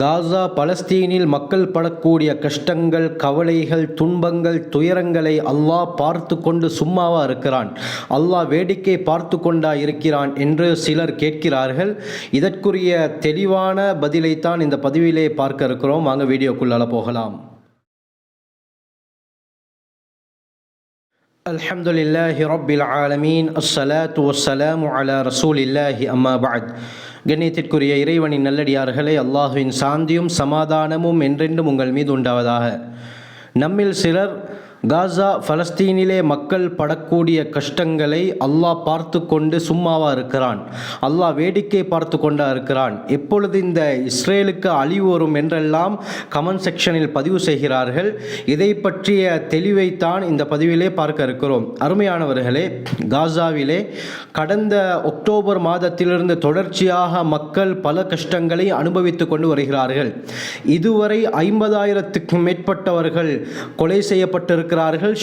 காசா பலஸ்தீனில் மக்கள் படக்கூடிய கஷ்டங்கள், கவலைகள், துன்பங்கள், துயரங்களை அல்லாஹ் பார்த்து கொண்டு சும்மாவா இருக்கிறான்? அல்லாஹ் வேடிக்கை பார்த்து கொண்டா இருக்கிறான் என்று சிலர் கேட்கிறார்கள். இதற்குரிய தெளிவான பதிலைத்தான் இந்த பதிவிலே பார்க்க இருக்கிறோம். வாங்க வீடியோக்குள்ளால போகலாம். அல்ஹம்துலில்லாஹி ரப்பில் ஆலமீன். அஸ்ஸலாத்து வஸ்ஸலாமு அலா ரசூலில்லாஹி அம்மா பஅத். கண்ணியத்திற்குரிய இறைவனின் நல்லடியார்களே, அல்லாஹுவின் சாந்தியும் சமாதானமும் என்றென்றும் உங்கள் மீது உண்டாவதாக. நம்மில் சிலர் காசா பலஸ்தீனிலே மக்கள் படக்கூடிய கஷ்டங்களை அல்லாஹ் பார்த்து கொண்டு சும்மாவா இருக்கிறான், அல்லாஹ் வேடிக்கை பார்த்து கொண்டா இருக்கிறான், எப்பொழுது இந்த இஸ்ரேலுக்கு அழிவு வரும் என்றெல்லாம் கமெண்ட் செக்ஷனில் பதிவு செய்கிறார்கள். இதை பற்றிய தெளிவைத்தான் இந்த பதிவிலே பார்க்க இருக்கிறோம். அருமையானவர்களே, காசாவிலே கடந்த அக்டோபர் மாதத்திலிருந்து தொடர்ச்சியாக மக்கள் பல கஷ்டங்களை அனுபவித்து கொண்டு வருகிறார்கள். இதுவரை 50,000க்கும் மேற்பட்டவர்கள் கொலை செய்யப்பட்டிருக்கிறார்கள்,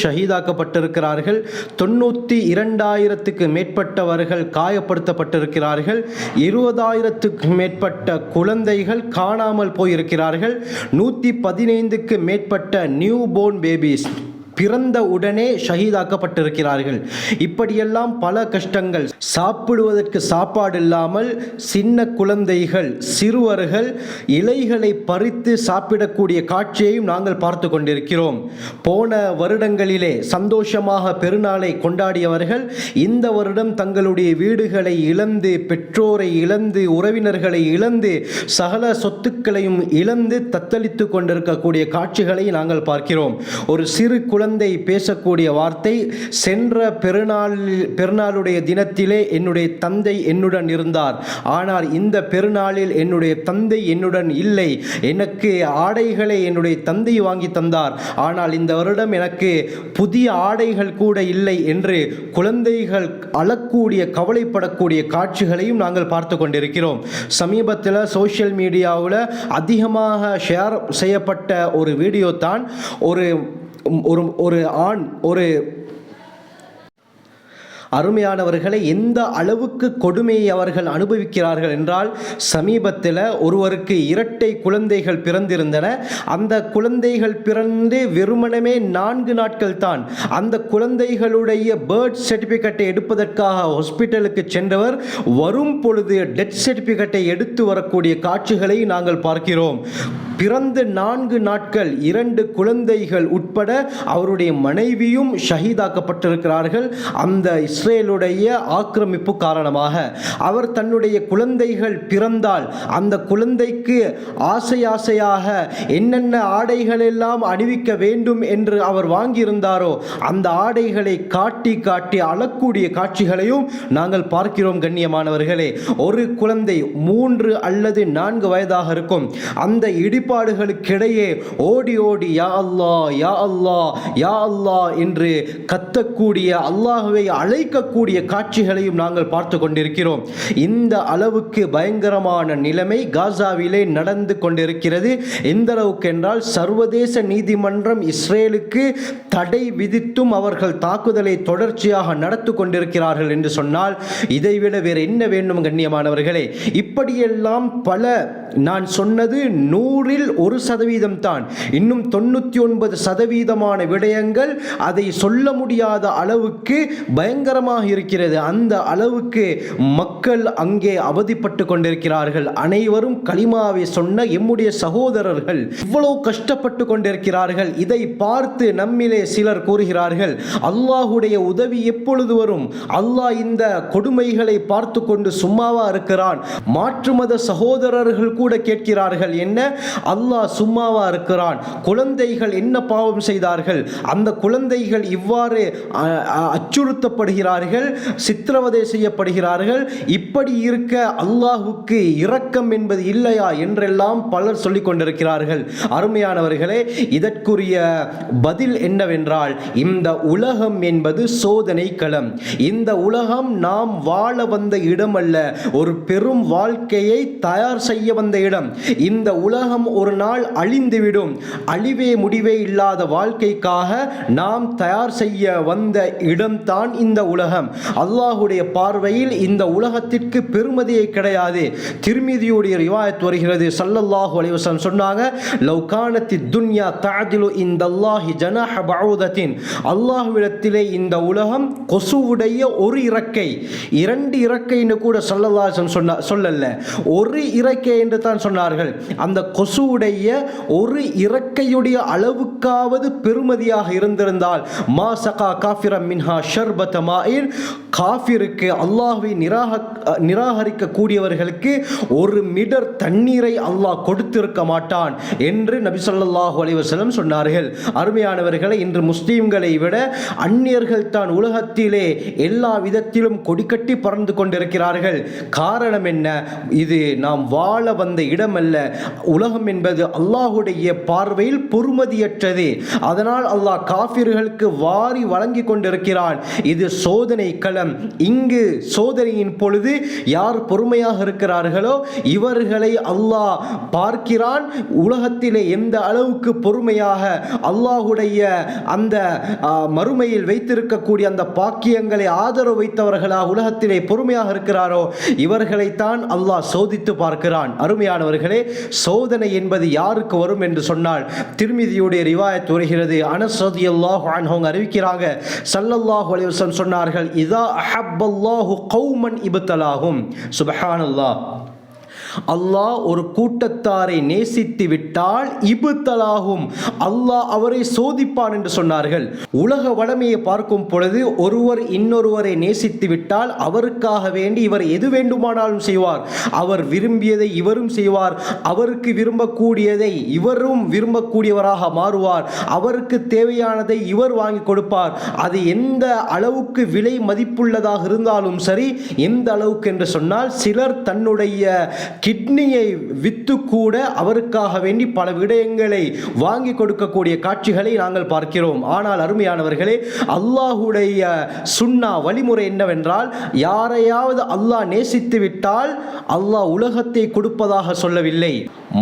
ஷஹீதாக்கப்பட்டிருக்கிறார்கள். 92,000க்கு மேற்பட்டவர்கள் காயப்படுத்தப்பட்டிருக்கிறார்கள். 20,000க்கு மேற்பட்ட குழந்தைகள் காணாமல் போயிருக்கிறார்கள். 115க்கு மேற்பட்ட நியூ போர்ன் பேபிஸ் பிறந்த உடனே ஷஹீதாக்கப்பட்டிருக்கிறார்கள். இப்படியெல்லாம் பல கஷ்டங்கள். சாப்பிடுவதற்கு சாப்பாடு இல்லாமல் சின்ன குழந்தைகள், சிறுவர்கள் இலைகளை பறித்து சாப்பிடக்கூடிய காட்சியையும் நாங்கள் பார்த்து கொண்டிருக்கிறோம். போன வருடங்களிலே சந்தோஷமாக பெருநாளை கொண்டாடியவர்கள் இந்த வருடம் தங்களுடைய வீடுகளை இழந்து, பெற்றோரை இழந்து, உறவினர்களை இழந்து, சகல சொத்துக்களையும் இழந்து தத்தளித்து கொண்டிருக்கக்கூடிய காட்சிகளை நாங்கள் பார்க்கிறோம். ஒரு சிறு குழந்தை பேசக்கூடிய வார்த்தை, சென்ற பெருநாளுடைய தினத்திலே என்னுடைய தந்தை என்னுடன் இருந்தார், ஆனால் இந்த பெருநாளில் என்னுடைய தந்தை என்னுடன் இல்லை. எனக்கு ஆடைகளை என்னுடைய தந்தை வாங்கி தந்தார், ஆனால் இந்த வருடம் எனக்கு புதிய ஆடைகள் கூட இல்லை என்று குழந்தைகள் அழக்கூடிய, கவலைப்படக்கூடிய காட்சிகளையும் நாங்கள் பார்த்து கொண்டிருக்கிறோம். சமீபத்தில் சோஷியல் மீடியாவில் அதிகமாக ஷேர் செய்யப்பட்ட ஒரு வீடியோ தான், ஒரு ஆண், ஒரு அருமையானவர்களை எந்த அளவுக்கு கொடுமையை அவர்கள் அனுபவிக்கிறார்கள் என்றால், சமீபத்தில் ஒருவருக்கு இரட்டை குழந்தைகள் பிறந்திருந்தன. அந்த குழந்தைகள் பிறந்து வெறுமனமே 4 நாட்கள் தான். அந்த குழந்தைகளுடைய பர்த் சர்டிபிகேட்டை எடுப்பதற்காக ஹாஸ்பிட்டலுக்கு சென்றவர் வரும் பொழுது டெத் சர்டிபிகேட்டை எடுத்து வரக்கூடிய காட்சிகளை நாங்கள் பார்க்கிறோம். பிறந்த 4 நாட்கள் 2 குழந்தைகள் உட்பட அவருடைய மனைவியும் ஷஹீதாக்கப்பட்டிருக்கிறார்கள். அந்த இஸ்ரேலுடைய ஆக்கிரமிப்பு காரணமாக அவர் தன்னுடைய குழந்தைகள் பிறந்தால் அந்த குழந்தைக்கு ஆசையாக என்னென்ன ஆடைகள் எல்லாம் அணிவிக்க வேண்டும் என்று அவர் வாங்கியிருந்தாரோ அந்த ஆடைகளை காட்டி காட்டி அழக்கூடிய காட்சிகளையும் நாங்கள் பார்க்கிறோம். கண்ணியமானவர்களே, ஒரு குழந்தை 3 அல்லது 4 வயதாக இருக்கும். அந்த இடிபாடுகளுக்கிடையே ஓடி ஓடி யா அல்லாஹ், யா அல்லாஹ், யா அல்லாஹ் என்று கத்தக்கூடிய, அல்லாஹ்வை அழைக்கக்கூடிய காட்சிகளையும் நாங்கள் பார்த்து கொண்டிருக்கிறோம். இந்த அளவுக்கு பயங்கரமான நிலைமை காசாவிலே நடந்து கொண்டிருக்கிறது. எந்த அளவுக்கு என்றால், சர்வதேச நீதிமன்றம் இஸ்ரேலுக்கு தடை விதித்தும் அவர்கள் தாக்குதலை தொடர்ச்சியாக நடத்தி கொண்டிருக்கிறார்கள் என்று சொன்னால் இதைவிட வேறு என்ன வேண்டும்? கண்ணியமானவர்களே, இப்படியெல்லாம் பல, நான் சொன்னது 100ல் 1% தான். இன்னும் 99% விடயங்கள் அதை சொல்ல முடியாத அளவுக்கு பயங்கரமாக இருக்கிறது. அந்த அளவுக்கு மக்கள் அங்கே அவதிப்பட்டு கொண்டிருக்கிறார்கள். அனைவரும் கலிமாவை சொன்ன எம்முடைய சகோதரர்கள் இவ்வளவு கஷ்டப்பட்டு கொண்டிருக்கிறார்கள். இதை பார்த்து நம்மிலே சிலர் கூறுகிறார்கள், அல்லாஹுடைய உதவி எப்பொழுது வரும்? அல்லாஹ் இந்த கொடுமைகளை பார்த்து கொண்டு சும்மாவா இருக்கிறான்? மாற்று மத சகோதரர்கள் கூட கேட்கிறார்கள், என்ன அல்லாஹ் சும்மாவா இருக்கிறான்? குழந்தைகள் என்ன பாவம் செய்தார்கள்? அந்த குழந்தைகள் இவ்வாறு அச்சுறுத்தப்படுகிறார்கள், சித்திரவதை செய்யப்படுகிறார்கள். இப்படி இருக்க அல்லாஹுக்கு இரக்கம் என்பது இல்லையா என்றெல்லாம் பலர் சொல்லிக் கொண்டிருக்கிறார்கள். அருமையானவர்களே, இதற்குரிய பதில் என்னவென்றால், இந்த உலகம் என்பது சோதனை களம். இந்த உலகம் நாம் வாழ வந்த இடமல்ல, ஒரு பெரும் வாழ்க்கையை தயார் செய்ய வந்த வந்த இடம். இந்த உலகம் ஒரு நாள் அழிந்துவிடும். அழிவே முடிவே இல்லாத வாழ்க்கைக்காக நாம் தயார் செய்ய வந்த இடம்தான் இந்த உலகம். அல்லாஹுடைய பார்வையில் இந்த உலகத்திற்கு பெருமதியே கிடையாது. திர்மிதியுடைய ரிவாயத் வருகிறது, ஸல்லல்லாஹு அலைஹி வஸல்லம் சொன்னாங்க, லவ் கானத்தி துன்யா தஅதிலு இன்தல்லாஹி ஜனாஹ பஊதத்தின், அல்லாஹ்விடத்திலே இந்த உலகம் கொசுவுடைய ஒரு இறக்கை, 2 இறக்கைன்னு கூட ஸல்லல்லாஹு அலைஹி வஸல்லம் சொல்லல, ஒரு இறக்கை என்று தான் சொன்னார்கள். அந்த கொசுவுடைய ஒரு இறக்கையுடைய அளவுக்காவது பெருமதியாக இருந்திருந்தால் மா சகா காஃபிரம் மின்ஹா ஷர்பத மாஇன், காஃபிருக்கு அல்லாஹ்வை நிராகரிக்க கூடியவர்களுக்கு ஒரு மிடர் தண்ணீரை அல்லாஹ் கொடுத்திருக்க மாட்டான் என்று நபி ஸல்லல்லாஹு அலைஹி வஸல்லம் சொன்னார்கள். அருமையானவர்களை, இன்று முஸ்லிம்களை விட அந்நியர்கள் தான் உலகத்திலே எல்லா விதத்திலும் கொடிக்கட்டி பறந்து கொண்டிருக்கிறார்கள். காரணம் என்ன? இது நாம் வாழ வந்த இடமல்ல. உலகம் என்பது அல்லாஹுடைய பார்வையில் பொறுமதியற்றது. அதனால் அல்லாஹ் காஃபிர்களுக்கு வாரி வழங்கி கொண்டிருக்கிறான். இது சோதனை களம். இங்கு சோதனையின் பொழுது யார் பொறுமையாக இருக்கிறார்களோ இவர்களை அல்லாஹ் பார்க்கிறான். உலகத்திலே எந்த அளவுக்கு பொறுமையாக அல்லாஹுடைய அந்த மறுமையில் வைத்திருக்கக்கூடிய அந்த பாக்கியங்களை ஆதரவு வைத்தவர்களாக உலகத்திலே பொறுமையாக இருக்கிறாரோ இவர்களைத்தான் அல்லாஹ் சோதித்து பார்க்கிறான். அருமையானவர்களே, சோதனை என்பது யாருக்கு வரும் என்று சொன்னால், திர்மிதியுடைய ரிவாயத் வருகிறது, அனஸ் ரலியல்லாஹு அன்ஹு அறிவிக்கிறாங்க, ஸல்லல்லாஹு அலைஹி வஸல்லம் சொன்னார்கள், இதா அஹப்பல்லாஹு கௌமன் இப்தலாஹும். சுப்ஹானல்லாஹ், அல்லாஹ் ஒரு கூட்டத்தாரை நேசித்து விட்டால் இப்தலாஹும், அல்லாஹ் அவரை சோதிப்பான் என்று சொன்னார்கள். உலக வளமையை பார்க்கும் பொழுது ஒருவர் இன்னொருவரை நேசித்து விட்டால் அவருக்காக வேண்டி இவர் எது வேண்டுமானாலும் செய்வார். அவர் விரும்பியதை இவரும் செய்வார், அவருக்கு விரும்பக்கூடியதை இவரும் விரும்பக்கூடியவராக மாறுவார், அவருக்கு தேவையானதை இவர் வாங்கி கொடுப்பார். அது எந்த அளவுக்கு விலை மதிப்புள்ளதாக இருந்தாலும் சரி, எந்த அளவுக்கு என்று சொன்னால் சிலர் தன்னுடைய கிட்னியை வித்து கூட அவருக்காக வேண்டி பல விடயங்களை வாங்கி கொடுக்கக்கூடிய காட்சிகளை நாங்கள் பார்க்கிறோம். ஆனால் அருமையானவர்களே, அல்லாஹுடைய சுன்னா வழிமுறை என்னவென்றால், யாரையாவது அல்லாஹ் நேசித்து விட்டால் அல்லாஹ் உலகத்தை கொடுப்பதாக சொல்லவில்லை,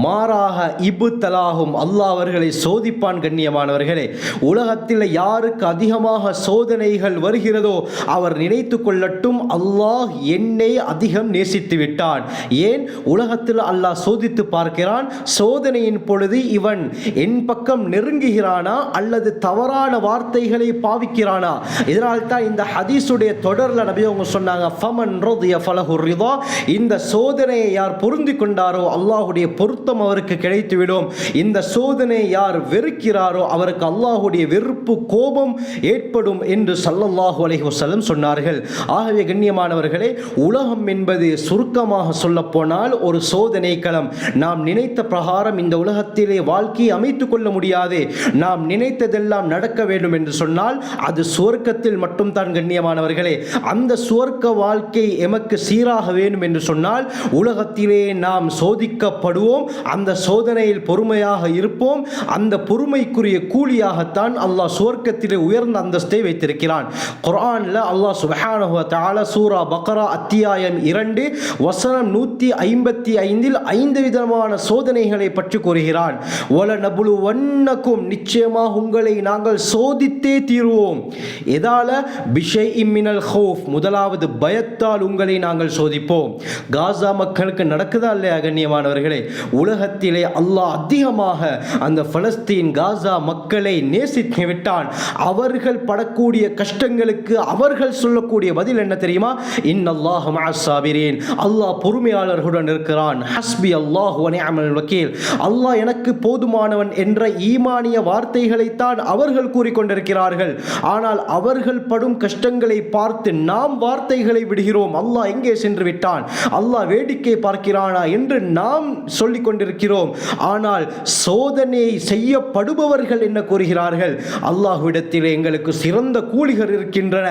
மாறாக இப்தலாஹும், அல்லாஹ் அவர்களை சோதிப்பான். கண்ணியமானவர்களே, உலகத்தில் யாருக்கு அதிகமாக சோதனைகள் வருகிறதோ அவர் நினைத்து கொள்ளட்டும், அல்லாஹ் என்னை அதிகம் நேசித்து விட்டான். ஏன்? உலகத்தில் அல்லாஹ் சோதித்து பார்க்கிறான். சோதனையின் பொழுது இவன் என் பக்கம் நெருங்குகிறானா அல்லது தவறான வார்த்தைகளை பாவிக்கிறானா? இதனால் தான் இந்த ஹதீஸுடைய தொடர்ல நபி அவங்க சொன்னாங்க, ஃபமன் ரதிய ஃபலஹு ரிதா, இந்த சோதனையை யார் பொருந்தி கொண்டாரோ அல்லாஹ்வுடைய பொருத்தம் அவருக்கு கிடைத்துவிடும். இந்த சோதனையை யார் வெறுக்கிறாரோ அவருக்கு அல்லாஹ்வுடைய வெறுப்பு, கோபம் ஏற்படும் என்று ஸல்லல்லாஹு அலைஹி வஸல்லம் சொன்னார்கள். ஆகவே கண்ணியமானவர்களே, உலகம் என்பது சுருக்கமாக சொல்ல போனால் ஒரு சோதனை களம். நாம் நினைத்த பிரகாரம் இந்த உலகத்திலே வாழ்க்கையை அமைத்துக் கொள்ள முடியாது. நாம் நினைத்ததெல்லாம் நடக்க வேண்டும் என்று சொன்னால் அது சுவர்க்கத்தில் மட்டும்தான். கண்ணியமானவர்களே, அந்த சுவர்க்க வாழ்க்கை எமக்கு சீராக வேண்டும் என்று சொன்னால் உலகத்திலே நாம் சோதிக்கப்படுவோம். அந்த சோதனையில் பொறுமையாக இருப்போம். அந்த பொறுமைக்குரிய கூலியாகத்தான் அல்லாஹ் சுவர்க்கத்திலே உயர்ந்த அந்தஸ்தை வைத்திருக்கிறான். குர்ஆன்ல அல்லாஹ் சுப்ஹானஹு வ தஆலா சூரா பக்ரா அத்தியாயம் 2 வசனம் 155 5 விதமான சோதனைகளை பற்றி கூறுகிறான். வலனபுலுவன்னகும், நிச்சயமாக உங்களை நாங்கள் சோதித்தே தீர்வோம். எதால? பிஷைஇம் மினல் ஹௌஃப், முதலாவது பயத்தால் உங்களை நாங்கள் சோதிப்போம். காசா மக்களுக்கு நடக்குதா இல்லையா கண்ணியமானவர்களே? உலகத்திலே அல்லாஹ் அதிகமாக அந்த பலஸ்தீன் காசா மக்களை நேசித்து விட்டான். அவர்கள் படக்கூடிய கஷ்டங்களுக்கு அவர்கள் சொல்லக்கூடிய பதில் என்ன தெரியுமா? இன்னல்லாஹ மஅஸ் ஸாபிரீன், அல்லாஹ் பொறுமையாளர்களுடன் இருக்கிறான். ஹஸ்பி அல்லாஹு வ நிஅமல் வக்கீல், அல்லாஹ் எனக்கு போதுமானவன் என்ற ஈமானிய வார்த்தைகளைத்தான் அவர்கள் கூறிக்கொண்டிருக்கிறார்கள். ஆனால் அவர்கள் படும் கஷ்டங்களை பார்த்து நாம் வார்த்தைகளை விடுகிறோம். அல்லாஹ் எங்கே சென்று விட்டான், அல்லாஹ் வேடிக்கை பார்க்கிறானா என்று நாம் சொல்லிக் கொண்டிருக்கிறோம். ஆனால் சோதனை செய்யப்படுபவர்கள் என்ன கூறுகிறார்கள்? அல்லாஹ்விடத்தில் எங்களுக்கு சிறந்த கூலிகள் இருக்கின்றன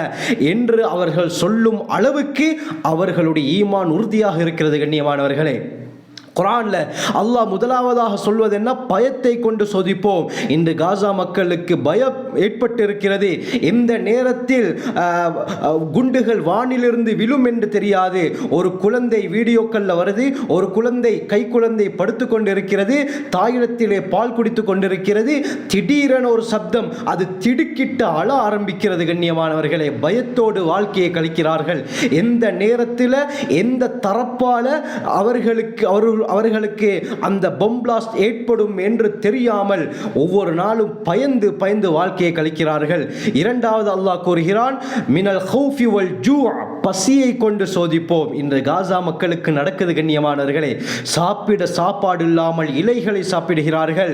என்று அவர்கள் சொல்லும் அளவுக்கு அவர்களுடைய ஈமான் உறுதியாக இருக்கிறது. கண்ணியமானவர்களே, குர்ஆன்ல அல்லாஹ் முதலாவதாக சொல்வது என்ன? பயத்தை கொண்டு சோதிப்போம். இன்று காசா மக்களுக்கு பயம் ஏற்பட்டிருக்கிறது. எந்த நேரத்தில் குண்டுகள் வானிலிருந்து விழும் என்று தெரியாது. ஒரு குழந்தை வீடியோக்கள்ல வருது, ஒரு குழந்தை கை குழந்தை படுத்து கொண்டிருக்கிறது, தாயிடத்திலே பால் குடித்து கொண்டிருக்கிறது. திடீரென ஒரு சப்தம், அது திடுக்கிட்டு அழ ஆரம்பிக்கிறது. கண்ணியமானவர்களே, பயத்தோடு வாழ்க்கையை கழிக்கிறார்கள். எந்த நேரத்தில் எந்த தரப்பால அவர்களுக்கு அந்த பொம் பிளாஸ்ட் ஏற்படும் என்று தெரியாமல் ஒவ்வொரு நாளும் பயந்து பயந்து வாழ்க்கையை கழிக்கிறார்கள். இரண்டாவது அல்லாஹ் கூறுகிறான், மினல் ஹௌஃபி வல் ஜூ, பசியை கொண்டு சோதிப்போம். இன்று காசா மக்களுக்கு நடக்குது கண்ணியமானவர்களே. சாப்பிட சாப்பாடு இல்லாமல் இலைகளை சாப்பிடுகிறார்கள்.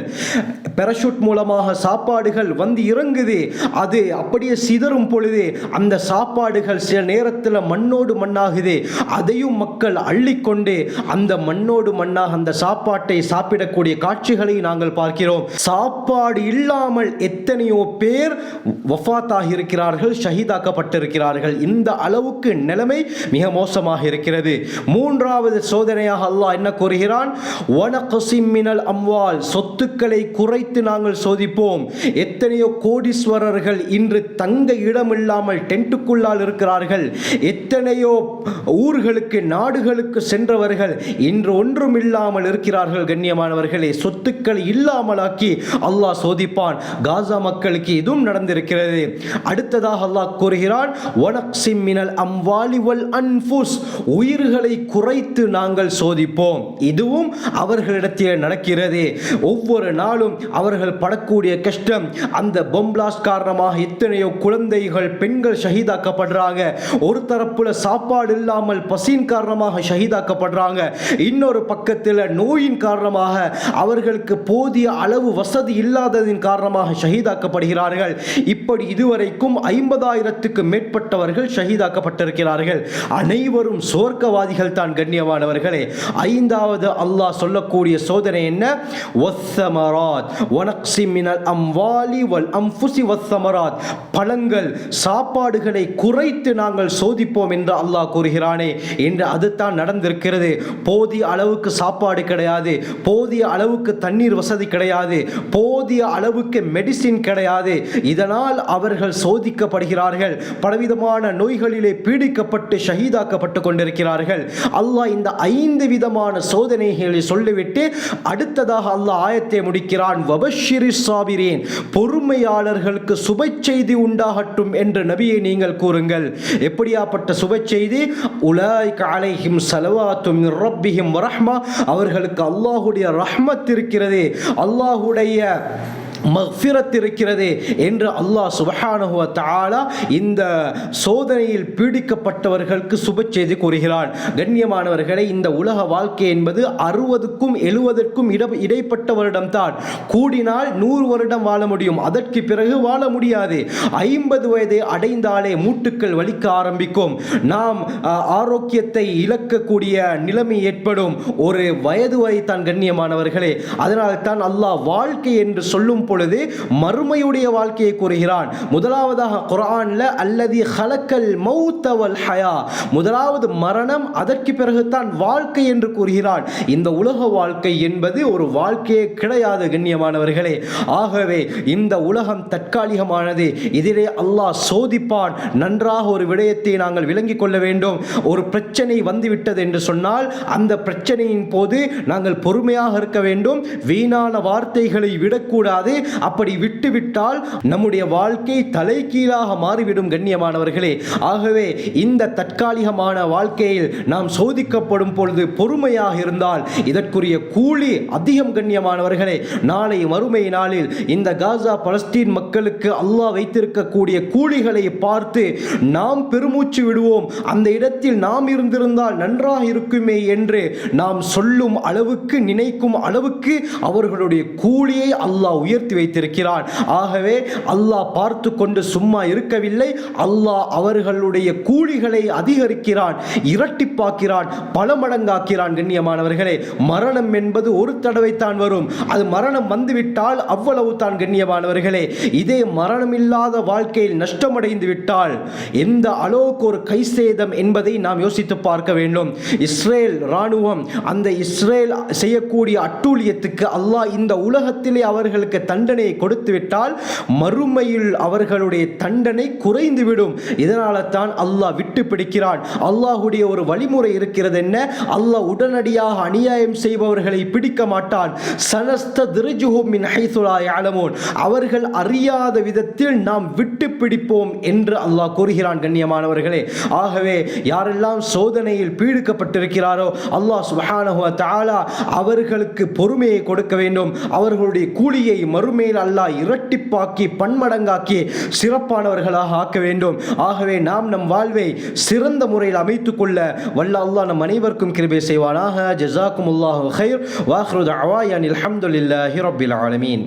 பேராசூட் மூலமாக சாப்பாடுகள் வந்து இறங்குது, அது அப்படியே சிதறும் பொழுது அந்த சாப்பாடுகள் சில நேரத்தில் மண்ணோடு மண்ணாகுது. அதையும் மக்கள் அள்ளிக்கொண்டு அந்த மண்ணோடு மண்ணாக அந்த சாப்பாட்டை சாப்பிடக்கூடிய காட்சிகளை நாங்கள் பார்க்கிறோம். சாப்பாடு இல்லாமல் எத்தனையோ பேர் வஃபாத்தாகி இருக்கிறார்கள், ஷஹீதாக்கப்பட்டிருக்கிறார்கள். இந்த அளவுக்கு நிலைமை மிக மோசமாக இருக்கிறது. மூன்றாவது சோதனையாக அல்லாஹ் என்ன கூறுகிறான்? வனக்ஸிம் மினல் அம்வால், சொத்துக்களை குறைத்து நாங்கள் சோதிப்போம். எத்தனையோ கோடீஸ்வரர்கள் இன்று தங்க இடமில்லாமல் டென்ட்டுக்குள்ளால் இருக்கிறார்கள். எத்தனையோ ஊர்களுக்கு நாடுகளுக்கு சென்றவர்கள் இன்று ஒன்றும் இல்லாமல் இருக்கிறார்கள். கண்ணியமானவர்களே, சொத்துக்கள் இல்லாமலாக்கி அல்லாஹ் சோதிப்பான். காசா மக்களுக்கு இதுவும் நடந்திருக்கிறது. அடுத்ததாக அல்லாஹ் கூறுகிறான், வனக்ஸிம் மினல் அம்வாலி வல் அன்ஃபுஸ், உயிர்களை குறைத்து நாங்கள் சோதிப்போம். இதுவும் அவர்களிடத்தில் நடக்கிறது. ஒவ்வொரு நாளும் அவர்கள் படக்கூடிய கஷ்டம், அந்த பொம் பிளாஸ்ட் காரணமாக எத்தனையோ குழந்தைகள் பெண்கள் ஷஹீதாக்கப்படுறாங்க. ஒரு தரப்புல சாப்பாடு இல்லாமல் பசியின் காரணமாக ஷஹீதாக்கப்படுறாங்க. இன்னொரு பக்கத்தில் நோயின் காரணமாக அவர்களுக்கு போதிய அளவு வசதி இல்லாததின் காரணமாக ஷஹீதாக்கப்படுகிறார்கள். இப்படி இதுவரைக்கும் 50,000க்கு மேற்பட்டவர்கள் ஷஹீதாக்கப்பட்டிருக்கிறார்கள். அனைவரும் சுவர்க்கவாதிகள் தான் கண்ணியமானவர்களே. ஐந்தாவது அல்லாஹ் சொல்லக்கூடிய சோதனை என்ன? வஸ்ஸமராத் வனக்ஸிம் மினல் அம்வாலி வல் அன்ஃபுஸி வஸ்ஸமராத், பழங்கள் சாப்பாடுகளை குறைத்து நாங்கள் சோதிப்போம் என்று அல்லாஹ் கூறுகிறானே என்று அதுதான் நடந்திருக்கிறது. போதிய அளவுக்கு சாப்பாடு கிடையாது, போதிய அளவுக்கு தண்ணீர் வசதி கிடையாது, போதிய அளவுக்கு மெடிசின் கிடையாது. இதனால் அவர்கள் சோதிக்கப்படுகிறார்கள். பலவிதமான நோய்களிலே பீடிக்கப்பட்டு ஷஹீதாக்கப்பட்டு கொண்டிருக்கிறார்கள். அல்லாஹ் இந்த 5 விதமான சோதனைகளை சொல்லிவிட்டு அடுத்ததாக அல்லாஹ் ஆயத்தை முடிக்கிறான், வபஷ்ஷிரிஸ் சாபிரீன், பொறுமையாளர்களுக்கு சுப செய்தி உண்டாகட்டும் என்று நபியை நீங்கள் கூறுங்கள். எப்படியாப்பட்ட சுப செய்தி? உலாயிக அலைஹிம் ஸலவாத்தும் மிர் ரப்பிஹிம் வ ரஹ்மா, அவர்களுக்கு அல்லாஹ்வுடைய ரஹ்மத் இருக்கிறது, அல்லாஹ்வுடைய மக்ஃபிரத் இருக்கிறது என்று அல்லாஹ் சுப்ஹானஹு வ தஆலா இந்த சோதனையில் பீடிக்கப்பட்டவர்களுக்கு சுப செய்தி கூறுகிறான். கண்ணியமானவர்களே, இந்த உலக வாழ்க்கை என்பது 60க்கும் 70க்கும் இடைப்பட்ட வருடம்தான். கூடினால் 100 வருடம் வாழ முடியும், அதற்கு பிறகு வாழ முடியாது. 50 வயதை அடைந்தாலே மூட்டுக்கள் வலிக்க ஆரம்பிக்கும், நாம் ஆரோக்கியத்தை இழக்கக்கூடிய நிலைமை ஏற்படும். ஒரு வயது வரை தான் கண்ணியமானவர்களே. அதனால் தான் அல்லாஹ் வாழ்க்கை என்று சொல்லும் பொழுது மறுமையுடைய வாழ்க்கையை கூறுகிறான். முதலாவதாக குர்ஆன்ல அல்லதி ஹலக்கல் மௌத வல் ஹயா, முதலாவது மரணம், அதற்கு பிறகுதான் வாழ்க்கை என்று கூறுகிறான். இந்த உலக வாழ்க்கை என்பது ஒரு வாழ்க்கையே கிடையாது கண்ணியமானவர்களே. ஆகவே இந்த உலகம் தற்காலிகமானது, இதிலே அல்லாஹ் சோதிப்பான். நன்றாக ஒரு விடயத்தை நாங்கள் விளங்கிக் கொள்ள வேண்டும். ஒரு பிரச்சனை வந்துவிட்டது என்று சொன்னால் அந்த பிரச்சனையின் போது நாங்கள் பொறுமையாக இருக்க வேண்டும். வீணான வார்த்தைகளை விடக்கூடாது. அப்படி விட்டுவிட்டால் நம்முடைய வாழ்க்கை தலைகீழாக மாறிவிடும் கண்ணியமானவர்களே. ஆகவே இந்த தற்காலிகமான வாழ்க்கையில் நாம் சோதிக்கப்படும் பொழுது பொறுமையாக இருந்தால் இதற்குரிய கூலி அதிகம் கண்ணியமானவர்களே. நாளை மறுமை நாளில் இந்த காசா பலஸ்தீன் மக்களுக்கு அல்லாஹ் வைத்திருக்கக்கூடிய கூலிகளை பார்த்து நாம் பெருமூச்சு விடுவோம். அந்த இடத்தில் நாம் இருந்திருந்தால் நன்றாக இருக்குமே என்று நாம் சொல்லும் அளவுக்கு, நினைக்கும் அளவுக்கு அவர்களுடைய கூலியை அல்லாஹ் உயர்த்தி நிகழ்த்தி வைத்திருக்கிறான். ஆகவே அல்லாஹ் பார்த்து கொண்டு சும்மா இருக்கவில்லை. அல்லாஹ் அவர்களுடைய கூலிகளை அதிகரிக்கிறான், இரட்டிப்பாக்கிறான், பல மடங்காக்கிறான். கண்ணியமானவர்களே, மரணம் என்பது ஒரு தடவை தான் வரும். அது மரணம் வந்துவிட்டால் அவ்வளவு தான். கண்ணியமானவர்களே, இதே மரணம் இல்லாத வாழ்க்கையில் நஷ்டமடைந்து விட்டால் எந்த அளவுக்கு ஒரு கை சேதம் என்பதை நாம் யோசித்து பார்க்க வேண்டும். இஸ்ரேல் ராணுவம், அந்த இஸ்ரேல் செய்யக்கூடிய அட்டூழியத்துக்கு அல்லாஹ் இந்த உலகத்திலே அவர்களுக்கு தண்டனையை கொடுத்து விட்டால் மறுமையில் அவர்களுடைய தண்டனை குறைந்துவிடும். இதனால தான் அல்லாஹ் விட்டு பிடிக்கிறான். அல்லாஹுடைய ஒரு வழிமுறை இருக்கிறது. என்ன? அல்லாஹ் உடனடியாக அநியாயம் செய்பவர்களை பிடிக்க மாட்டான். சனஸ்தத்ரிஜுஹும் மின் ஹைஸு லா யஅலமூன், அவர்கள் அறியாத விதத்தில் நாம் விட்டு பிடிப்போம் என்று அல்லாஹ் கூறுகிறான். கண்ணியமானவர்களே, ஆகவே யாரெல்லாம் சோதனையில் பீடிக்கப்பட்டிருக்கிறாரோ அல்லாஹ் சுப்ஹானஹு வ தஆலா அவர்களுக்கு பொறுமையை கொடுக்க வேண்டும். அவர்களுடைய கூலியை மறுமையில் அல்லாஹ் இரட்டிப்பாக்கி பன்மடங்காக்கி சிறப்பானவர்களாக ஆக்க வேண்டும். ஆகவே நாம் நம் வாழ்வை சிறந்த முறையில் அமைத்துக் கொள்ள வல்ல அல்லாஹ் நம் அனைவருக்கும் கிருபை செய்வானாக. ஜஸாக்குமுல்லாஹு கைர். வ ஆகிரு தஅவானா அல்ஹம்துலில்லாஹி ரப்பில் ஆலமீன்.